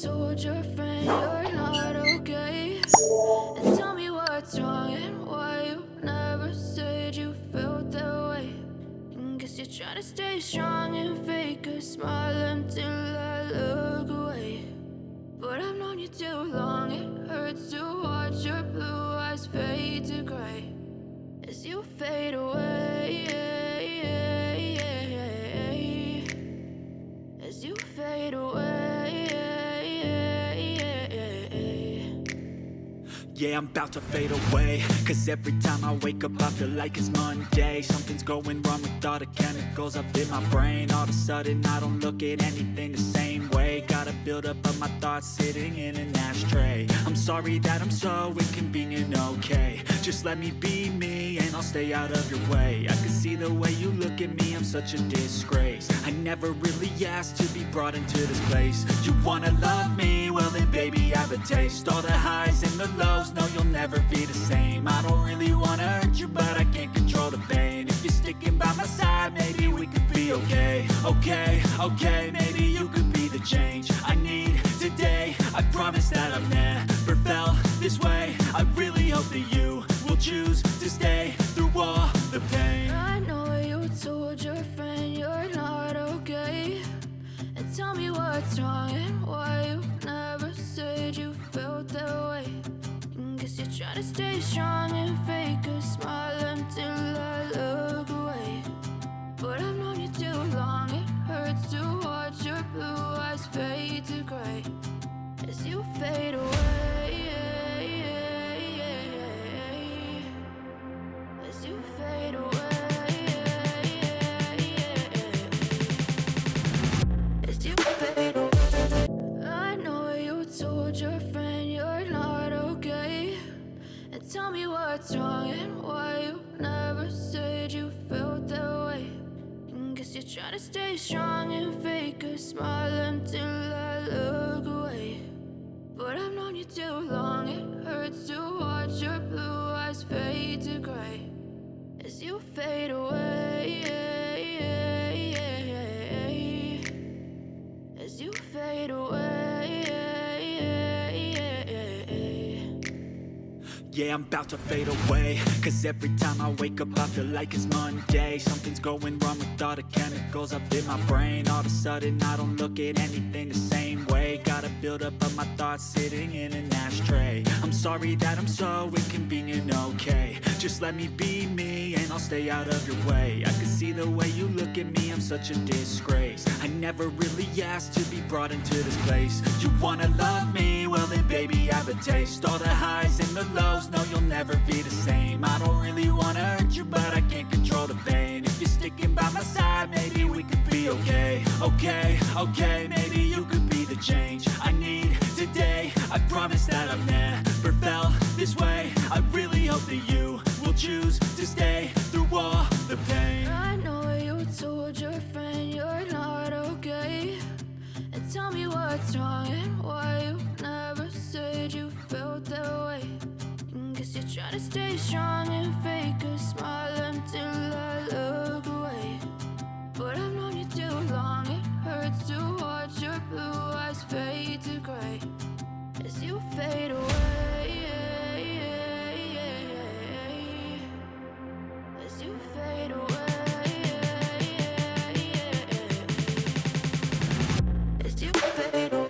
told your friend you're not okay? And tell me what's wrong and why you never said you felt that way. And guess you're trying to stay strong and fake a smile until I look away. But I've known you too long, it hurts to watch your blue eyes fade to gray as you fade away, as you fade away. Yeah, I'm about to fade away, cause every time I wake up I feel like it's Monday. Something's going wrong with all the chemicals up in my brain. All of a sudden I don't look at anything the same way. Got a buildup of my thoughts sitting in an ashtray. I'm sorry that I'm so inconvenient, okay? Just let me be me and I'll stay out of your way. I can see the way you look at me, I'm such a disgrace. I never really asked to be brought into this place. You wanna love me? Well then baby, have a taste. All the highs and the lows, no, you'll never be the same. I don't really wanna hurt you, but I can't control the pain. If you're sticking by my side, maybe we could be okay. Okay, maybe you could be the change I need today. I promise that I've never felt this way. I really hope that you will choose to stay through all the pain. I know you told your friend you're not okay. And tell me what's wrong and why you never said you felt that way. And guess you're trying to stay strong and fake a smile until I look away. But I've known you too long, it hurts to watch your blue eyes fade to gray as you fade away, as you fade away, as you fade away. I know you told your friend you're not okay. And tell me what's wrong and why you never said you felt that way. And guess you're trying to stay strong and fake a smile until I look away. But I've known you too long, it hurts to watch your blue eyes fade to gray as you fade away, as you fade away. Yeah, I'm about to fade away, cause every time I wake up I feel like it's Monday. Something's going wrong with all the chemicals up in my brain. All of a sudden I don't look at anything the same way. Got a buildup of my thoughts sitting in an ashtray. I'm sorry that I'm so inconvenient, okay? Just let me be me and I'll stay out of your way. I can see the way you look at me, I'm such a disgrace. I never really asked to be brought into this place. You wanna love me? Well then baby, have a taste. All the highs and the lows, no, you'll never be the same. I don't really wanna hurt you, but I can't control the pain. If you're sticking by my side, maybe we could be okay. Okay, maybe you could be the change I need today. I promise that I've never felt this way. I really hope that you will choose to stay through all the pain. I know you told your friend you're not okay. And tell me what's wrong and why you never said you felt that way. And guess you're trying to stay strong and fake a smile until I look away. But I've known you too long, it hurts to watch your blue eyes fade to gray as you fade away, as you fade away, as you fade away.